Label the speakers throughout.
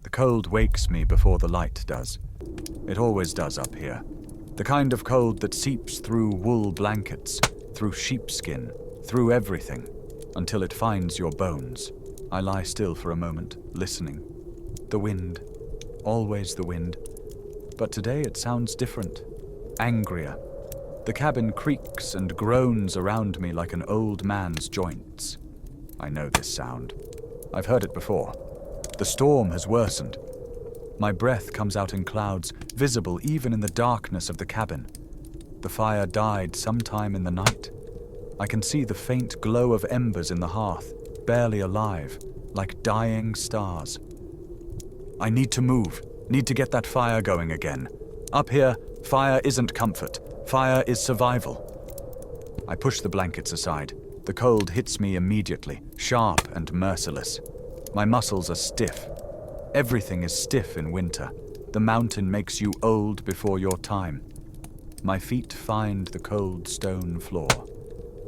Speaker 1: The cold wakes me before the light does. It always does up here. The kind of cold that seeps through wool blankets, through sheepskin, through everything, until it finds your bones. I lie still for a moment, listening. The wind. Always the wind. But today it sounds different. Angrier. The cabin creaks and groans around me like an old man's joints. I know this sound. I've heard it before. The storm has worsened. My breath comes out in clouds, visible even in the darkness of the cabin. The fire died sometime in the night. I can see the faint glow of embers in the hearth, barely alive, like dying stars. I need to move, need to get that fire going again. Up here, fire isn't comfort, fire is survival. I push the blankets aside. The cold hits me immediately, sharp and merciless. My muscles are stiff. Everything is stiff in winter. The mountain makes you old before your time. My feet find the cold stone floor.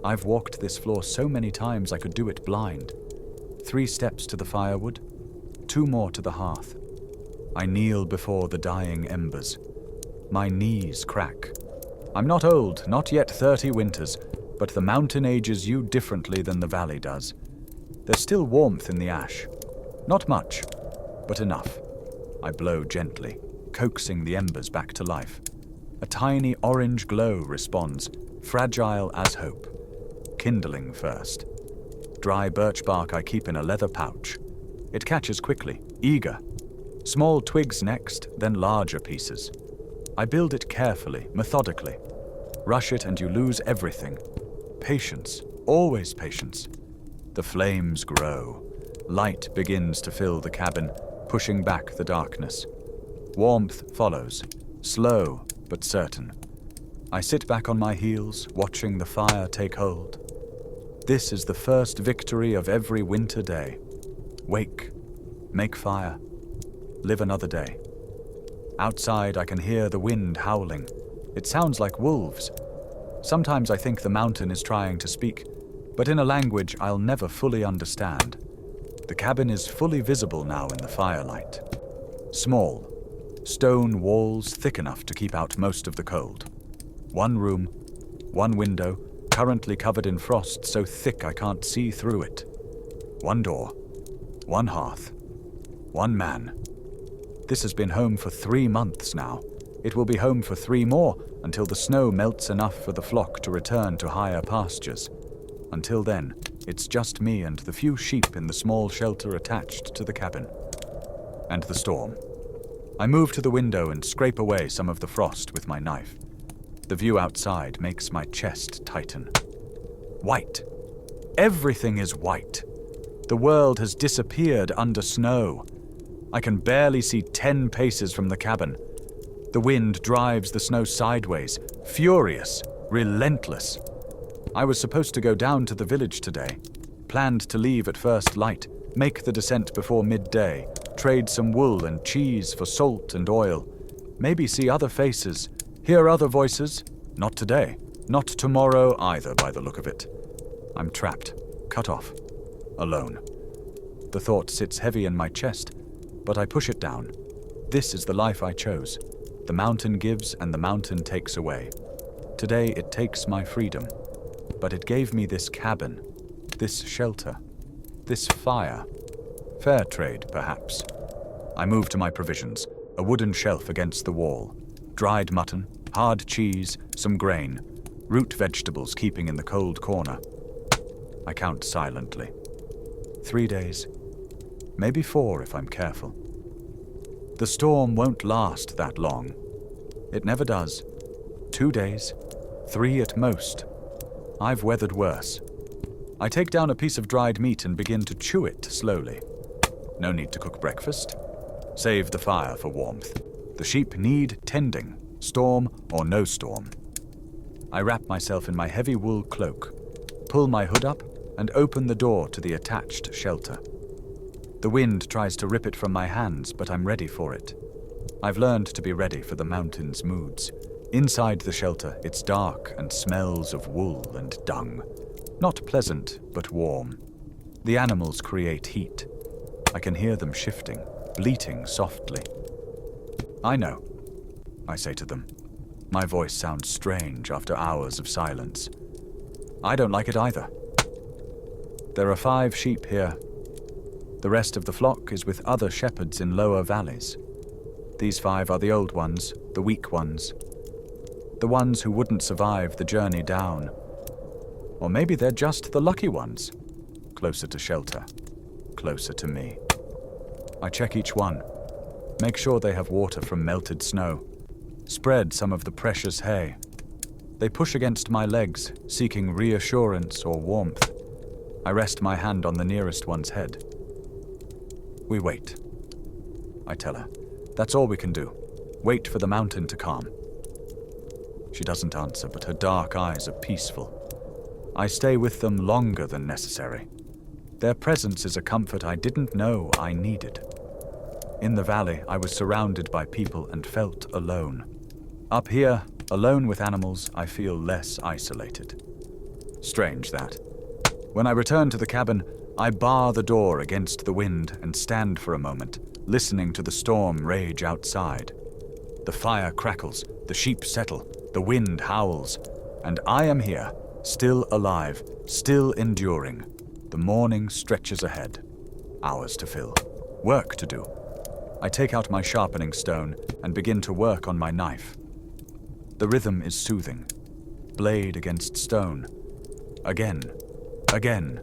Speaker 1: I've walked this floor so many times I could do it blind. 3 steps to the firewood, 2 more to the hearth. I kneel before the dying embers. My knees crack. I'm not old, not yet 30 winters, but the mountain ages you differently than the valley does. There's still warmth in the ash. Not much, but enough. I blow gently, coaxing the embers back to life. A tiny orange glow responds, fragile as hope. Kindling first. Dry birch bark I keep in a leather pouch. It catches quickly, eager. Small twigs next, then larger pieces. I build it carefully, methodically. Rush it and you lose everything. Patience, always patience. The flames grow. Light begins to fill the cabin, pushing back the darkness. Warmth follows, slow but certain. I sit back on my heels, watching the fire take hold. This is the first victory of every winter day. Wake, make fire, live another day. Outside I can hear the wind howling. It sounds like wolves. Sometimes I think the mountain is trying to speak, but in a language I'll never fully understand. The cabin is fully visible now in the firelight. Small, stone walls thick enough to keep out most of the cold. 1 room, 1 window, currently covered in frost so thick I can't see through it. 1 door, 1 hearth, 1 man. This has been home for 3 months now. It will be home for 3 more until the snow melts enough for the flock to return to higher pastures. Until then, it's just me and the few sheep in the small shelter attached to the cabin. And the storm. I move to the window and scrape away some of the frost with my knife. The view outside makes my chest tighten. White. Everything is white. The world has disappeared under snow. I can barely see 10 paces from the cabin. The wind drives the snow sideways, furious, relentless. I was supposed to go down to the village today. Planned to leave at first light, make the descent before midday, trade some wool and cheese for salt and oil. Maybe see other faces, hear other voices. Not today. Not tomorrow either, by the look of it. I'm trapped, cut off, alone. The thought sits heavy in my chest, but I push it down. This is the life I chose. The mountain gives and the mountain takes away. Today it takes my freedom, but it gave me this cabin, this shelter, this fire. Fair trade, perhaps. I move to my provisions, a wooden shelf against the wall. Dried mutton, hard cheese, some grain, root vegetables keeping in the cold corner. I count silently. 3 days, maybe 4 if I'm careful. The storm won't last that long. It never does. 2 days, 3 at most. I've weathered worse. I take down a piece of dried meat and begin to chew it slowly. No need to cook breakfast. Save the fire for warmth. The sheep need tending, storm or no storm. I wrap myself in my heavy wool cloak, pull my hood up, and open the door to the attached shelter. The wind tries to rip it from my hands, but I'm ready for it. I've learned to be ready for the mountain's moods. Inside the shelter, it's dark and smells of wool and dung. Not pleasant, but warm. The animals create heat. I can hear them shifting. bleating softly. "I know," I say to them. My voice sounds strange after hours of silence. "I don't like it either. There are 5 sheep here. The rest of the flock is with other shepherds in lower valleys. These 5 are the old ones, the weak ones. The ones who wouldn't survive the journey down. Or maybe they're just the lucky ones. Closer to shelter. Closer to me. I check each one. Make sure they have water from melted snow. Spread some of the precious hay. They push against my legs, seeking reassurance or warmth. I rest my hand on the nearest one's head. "We wait," I tell her. "That's all we can do. Wait for the mountain to calm." She doesn't answer, but her dark eyes are peaceful. I stay with them longer than necessary. Their presence is a comfort I didn't know I needed. In the valley, I was surrounded by people and felt alone. Up here, alone with animals, I feel less isolated. Strange, that. When I return to the cabin, I bar the door against the wind and stand for a moment, listening to the storm rage outside. The fire crackles, the sheep settle, the wind howls, and I am here, still alive, still enduring. The morning stretches ahead. Hours to fill. Work to do. I take out my sharpening stone and begin to work on my knife. The rhythm is soothing. Blade against stone. Again. Again.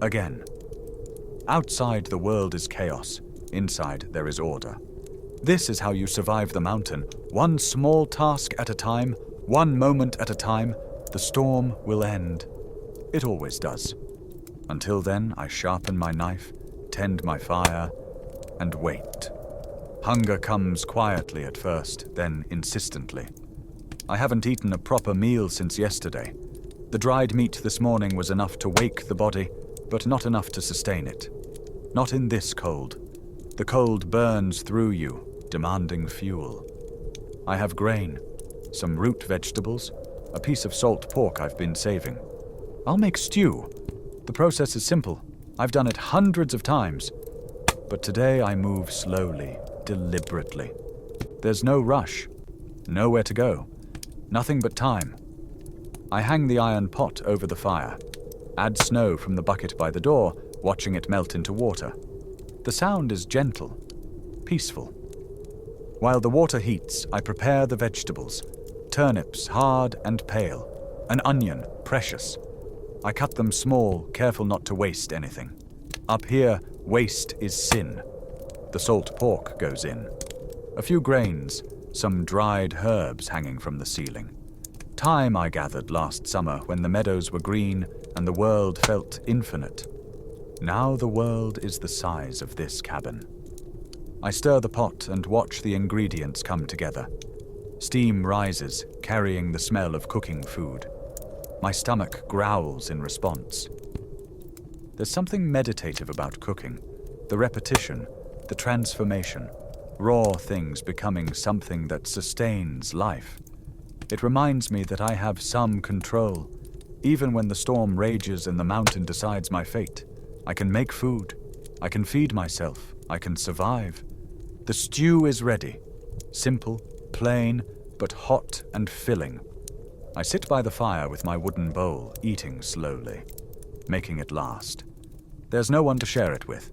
Speaker 1: Again. Outside, the world is chaos. Inside, there is order. This is how you survive the mountain. One small task at a time, one moment at a time. The storm will end. It always does. Until then, I sharpen my knife, tend my fire, and wait. Hunger comes quietly at first, then insistently. I haven't eaten a proper meal since yesterday. The dried meat this morning was enough to wake the body, but not enough to sustain it. Not in this cold. The cold burns through you, demanding fuel. I have grain, some root vegetables, a piece of salt pork I've been saving. I'll make stew. The process is simple. I've done it hundreds of times. But today I move slowly, deliberately. There's no rush, nowhere to go, nothing but time. I hang the iron pot over the fire, add snow from the bucket by the door, watching it melt into water. The sound is gentle, peaceful. While the water heats, I prepare the vegetables. Turnips, hard and pale. An onion, precious. I cut them small, careful not to waste anything. Up here, waste is sin. The salt pork goes in. A few grains, some dried herbs hanging from the ceiling. Thyme I gathered last summer when the meadows were green and the world felt infinite. Now the world is the size of this cabin. I stir the pot and watch the ingredients come together. Steam rises, carrying the smell of cooking food. My stomach growls in response. There's something meditative about cooking. The repetition, the transformation, raw things becoming something that sustains life. It reminds me that I have some control. Even when the storm rages and the mountain decides my fate, I can make food. I can feed myself. I can survive. The stew is ready. Simple, plain, but hot and filling. I sit by the fire with my wooden bowl, eating slowly, making it last. There's no one to share it with,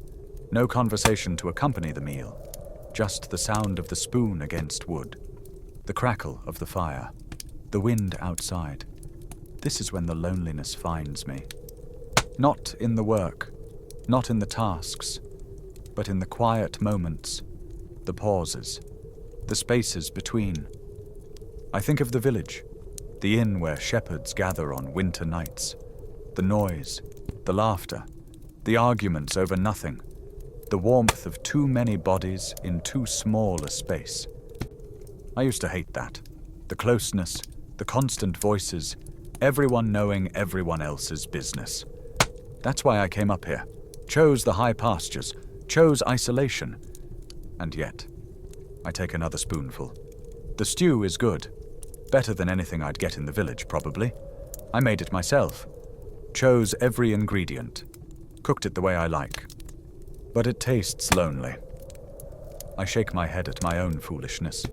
Speaker 1: no conversation to accompany the meal, just the sound of the spoon against wood, the crackle of the fire, the wind outside. This is when the loneliness finds me. Not in the work, not in the tasks, but in the quiet moments, the pauses, the spaces between. I think of the village, the inn where shepherds gather on winter nights, the noise, the laughter, the arguments over nothing, the warmth of too many bodies in too small a space. I used to hate that, the closeness, the constant voices, everyone knowing everyone else's business. That's why I came up here, chose the high pastures, chose isolation. And yet, I take another spoonful. The stew is good. Better than anything I'd get in the village, probably. I made it myself. Chose every ingredient. Cooked it the way I like. But it tastes lonely. I shake my head at my own foolishness.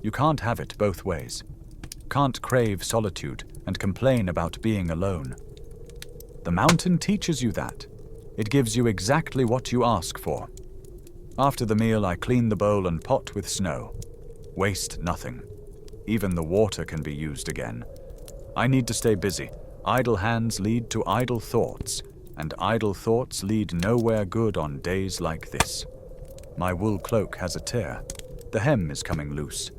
Speaker 1: You can't have it both ways. Can't crave solitude and complain about being alone. The mountain teaches you that. It gives you exactly what you ask for. After the meal, I clean the bowl and pot with snow. Waste nothing. Even the water can be used again. I need to stay busy. Idle hands lead to idle thoughts, and idle thoughts lead nowhere good on days like this. My wool cloak has a tear. The hem is coming loose.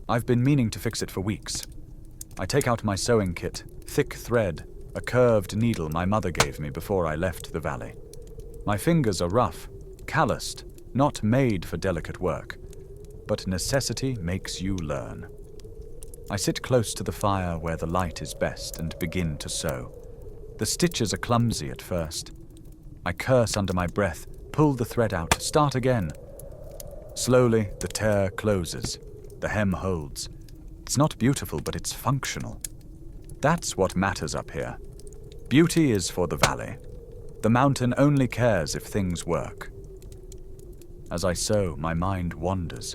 Speaker 1: I've been meaning to fix it for weeks. I take out my sewing kit, thick thread, a curved needle my mother gave me before I left the valley. My fingers are rough, calloused, not made for delicate work, but necessity makes you learn. I sit close to the fire where the light is best and begin to sew. The stitches are clumsy at first. I curse under my breath, pull the thread out, start again. Slowly, the tear closes. The hem holds. It's not beautiful, but it's functional. That's what matters up here. Beauty is for the valley. The mountain only cares if things work. As I sew, my mind wanders.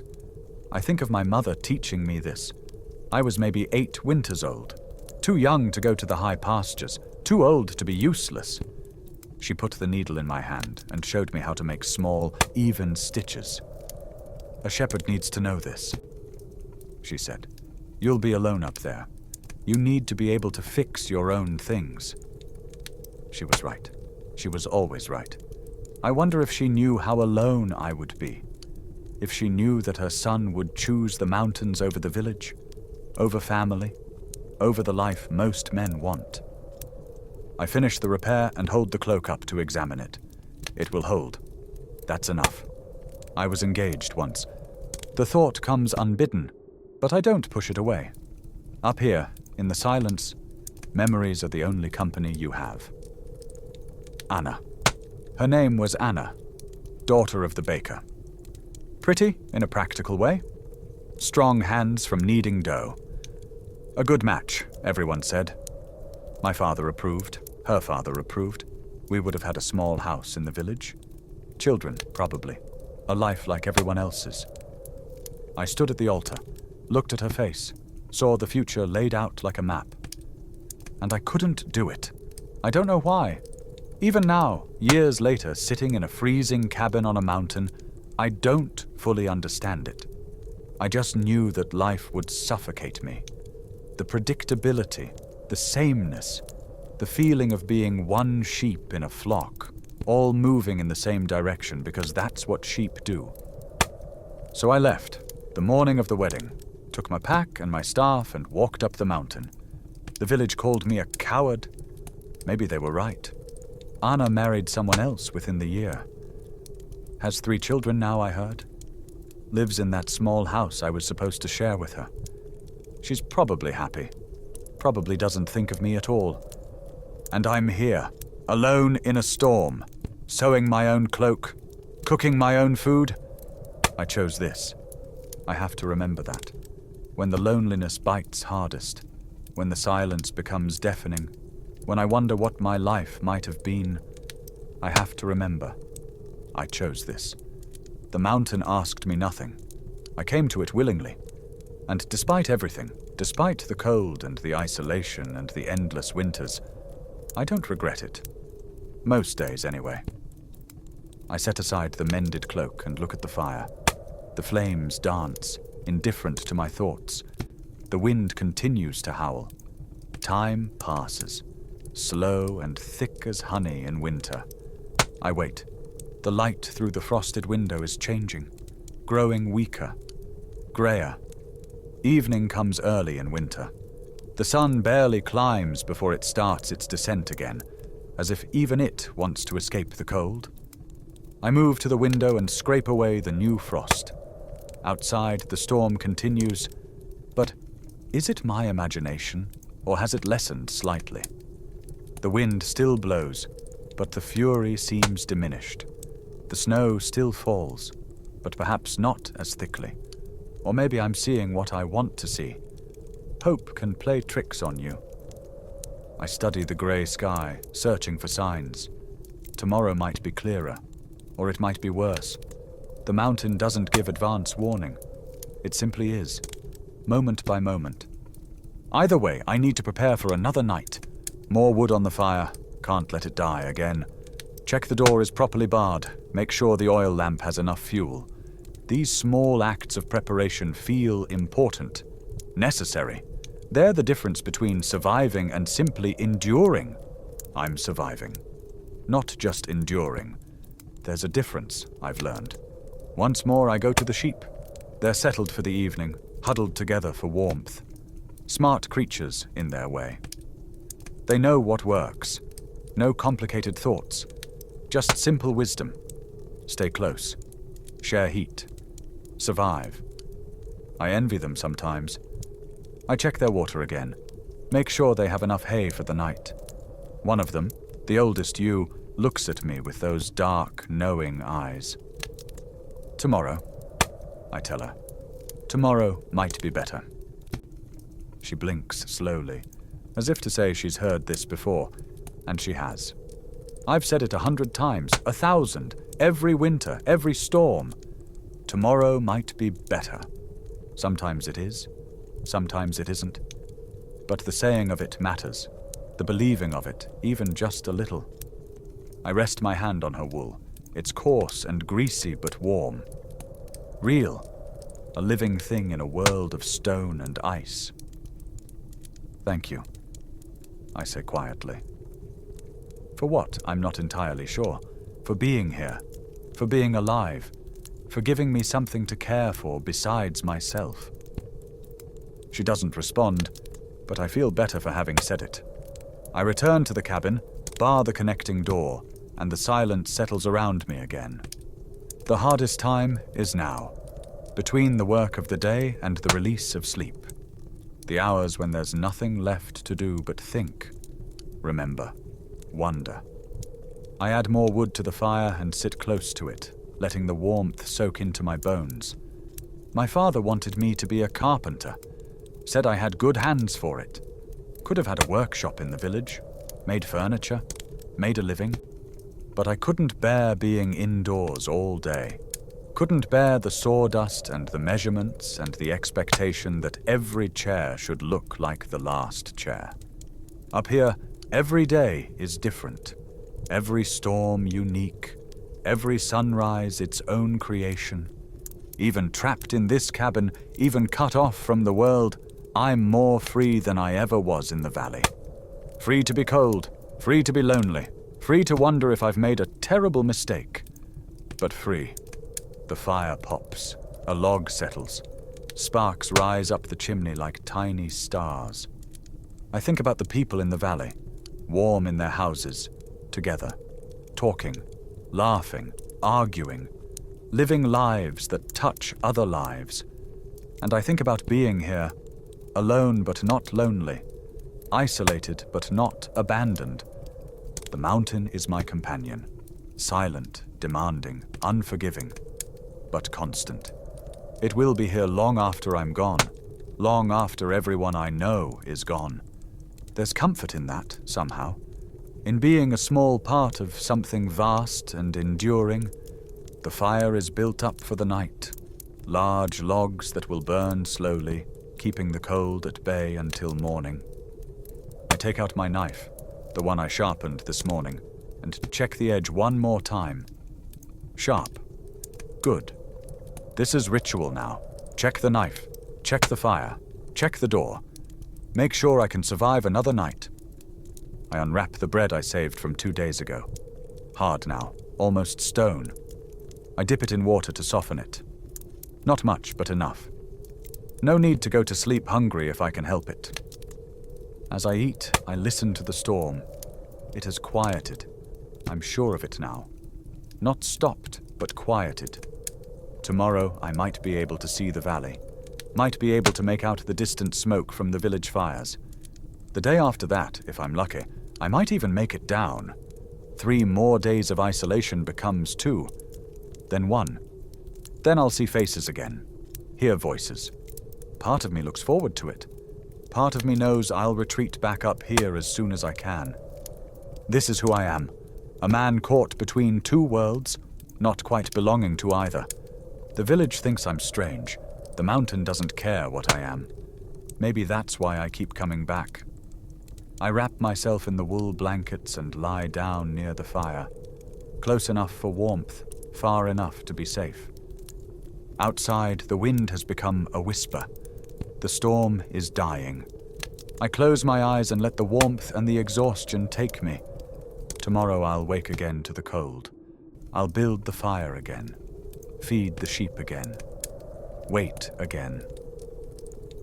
Speaker 1: I think of my mother teaching me this. I was maybe 8 winters old, too young to go to the high pastures, too old to be useless. She put the needle in my hand and showed me how to make small, even stitches. A shepherd needs to know this, she said. You'll be alone up there. You need to be able to fix your own things. She was right. She was always right. I wonder if she knew how alone I would be. If she knew that her son would choose the mountains over the village, over family, over the life most men want. I finish the repair and hold the cloak up to examine it. It will hold. That's enough. I was engaged once. The thought comes unbidden, but I don't push it away. Up here, in the silence, memories are the only company you have. Anna. Her name was Anna, daughter of the baker. Pretty, in a practical way. Strong hands from kneading dough. A good match, everyone said. My father approved. Her father approved. We would have had a small house in the village. Children, probably. A life like everyone else's. I stood at the altar, looked at her face, saw the future laid out like a map. And I couldn't do it. I don't know why. Even now, years later, sitting in a freezing cabin on a mountain, I don't fully understand it. I just knew that life would suffocate me. The predictability, the sameness, the feeling of being one sheep in a flock, all moving in the same direction because that's what sheep do. So I left, the morning of the wedding, took my pack and my staff and walked up the mountain. The village called me a coward. Maybe they were right. Anna married someone else within the year. Has 3 children now, I heard. Lives in that small house I was supposed to share with her. She's probably happy. Probably doesn't think of me at all. And I'm here, alone in a storm, sewing my own cloak, cooking my own food. I chose this. I have to remember that. When the loneliness bites hardest, when the silence becomes deafening, when I wonder what my life might have been, I have to remember. I chose this. The mountain asked me nothing. I came to it willingly. And despite everything, despite the cold and the isolation and the endless winters, I don't regret it. Most days, anyway. I set aside the mended cloak and look at the fire. The flames dance, indifferent to my thoughts. The wind continues to howl. Time passes, slow and thick as honey in winter. I wait. The light through the frosted window is changing, growing weaker, grayer. Evening comes early in winter. The sun barely climbs before it starts its descent again, as if even it wants to escape the cold. I move to the window and scrape away the new frost. Outside, the storm continues, but is it my imagination, or has it lessened slightly? The wind still blows, but the fury seems diminished. The snow still falls, but perhaps not as thickly. Or maybe I'm seeing what I want to see. Hope can play tricks on you. I study the grey sky, searching for signs. Tomorrow might be clearer, or it might be worse. The mountain doesn't give advance warning. It simply is, moment by moment. Either way, I need to prepare for another night. More wood on the fire. Can't let it die again. Check the door is properly barred. Make sure the oil lamp has enough fuel. These small acts of preparation feel important, necessary. They're the difference between surviving and simply enduring. I'm surviving, not just enduring. There's a difference, I've learned. Once more, I go to the sheep. They're settled for the evening, huddled together for warmth. Smart creatures in their way. They know what works. No complicated thoughts. Just simple wisdom. Stay close. Share heat. Survive. I envy them sometimes. I check their water again. Make sure they have enough hay for the night. One of them, the oldest ewe, looks at me with those dark, knowing eyes. Tomorrow, I tell her. Tomorrow might be better. She blinks slowly, as if to say she's heard this before, and she has. I've said it 100 times, 1,000, every winter, every storm. Tomorrow might be better. Sometimes it is, sometimes it isn't. But the saying of it matters, the believing of it, even just a little. I rest my hand on her wool. It's coarse and greasy but warm. Real, a living thing in a world of stone and ice. Thank you, I say quietly. For what, I'm not entirely sure. For being here, for being alive, for giving me something to care for besides myself. She doesn't respond, but I feel better for having said it. I return to the cabin, bar the connecting door, and the silence settles around me again. The hardest time is now, between the work of the day and the release of sleep. The hours when there's nothing left to do but think, remember, wonder. I add more wood to the fire and sit close to it, letting the warmth soak into my bones. My father wanted me to be a carpenter, said I had good hands for it. Could have had a workshop in the village, made furniture, made a living. But I couldn't bear being indoors all day. Couldn't bear the sawdust and the measurements and the expectation that every chair should look like the last chair. Up here, every day is different. Every storm unique. Every sunrise its own creation. Even trapped in this cabin, even cut off from the world, I'm more free than I ever was in the valley. Free to be cold, free to be lonely, free to wonder if I've made a terrible mistake. But free. The fire pops, a log settles. Sparks rise up the chimney like tiny stars. I think about the people in the valley, warm in their houses, together, talking, laughing, arguing, living lives that touch other lives. And I think about being here, alone but not lonely, isolated but not abandoned. The mountain is my companion, silent, demanding, unforgiving, but constant. It will be here long after I'm gone, long after everyone I know is gone. There's comfort in that, somehow, in being a small part of something vast and enduring. The fire is built up for the night, large logs that will burn slowly, keeping the cold at bay until morning. I take out my knife, the one I sharpened this morning, and check the edge one more time. Sharp. Good. This is ritual now. Check the knife, check the fire, check the door. Make sure I can survive another night. I unwrap the bread I saved from 2 days ago. Hard now, almost stone. I dip it in water to soften it. Not much, but enough. No need to go to sleep hungry if I can help it. As I eat, I listen to the storm. It has quieted. I'm sure of it now. Not stopped, but quieted. Tomorrow I might be able to see the valley. Might be able to make out the distant smoke from the village fires. The day after that, if I'm lucky, I might even make it down. 3 more days of isolation becomes 2. Then 1. Then I'll see faces again. Hear voices. Part of me looks forward to it. Part of me knows I'll retreat back up here as soon as I can. This is who I am. A man caught between 2 worlds, not quite belonging to either. The village thinks I'm strange. The mountain doesn't care what I am. Maybe that's why I keep coming back. I wrap myself in the wool blankets and lie down near the fire, close enough for warmth, far enough to be safe. Outside, the wind has become a whisper. The storm is dying. I close my eyes and let the warmth and the exhaustion take me. Tomorrow I'll wake again to the cold. I'll build the fire again, feed the sheep again, wait again.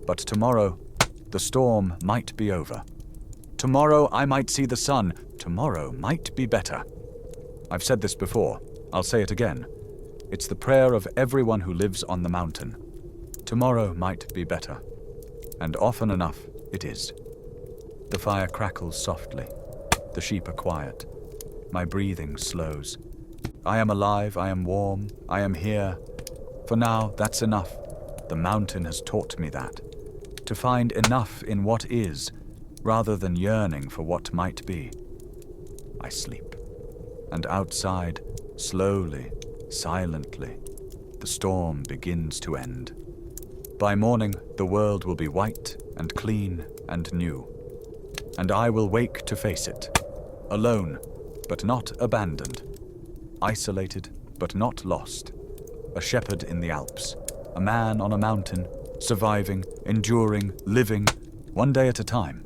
Speaker 1: But tomorrow, the storm might be over. Tomorrow I might see the sun. Tomorrow might be better. I've said this before. I'll say it again. It's the prayer of everyone who lives on the mountain. Tomorrow might be better. And often enough, it is. The fire crackles softly. The sheep are quiet. My breathing slows. I am alive, I am warm, I am here. For now, that's enough. The mountain has taught me that. To find enough in what is, rather than yearning for what might be. I sleep. And outside, slowly, silently, the storm begins to end. By morning, the world will be white and clean and new. And I will wake to face it. Alone, but not abandoned. Isolated, but not lost. A shepherd in the Alps. A man on a mountain, surviving, enduring, living, one day at a time.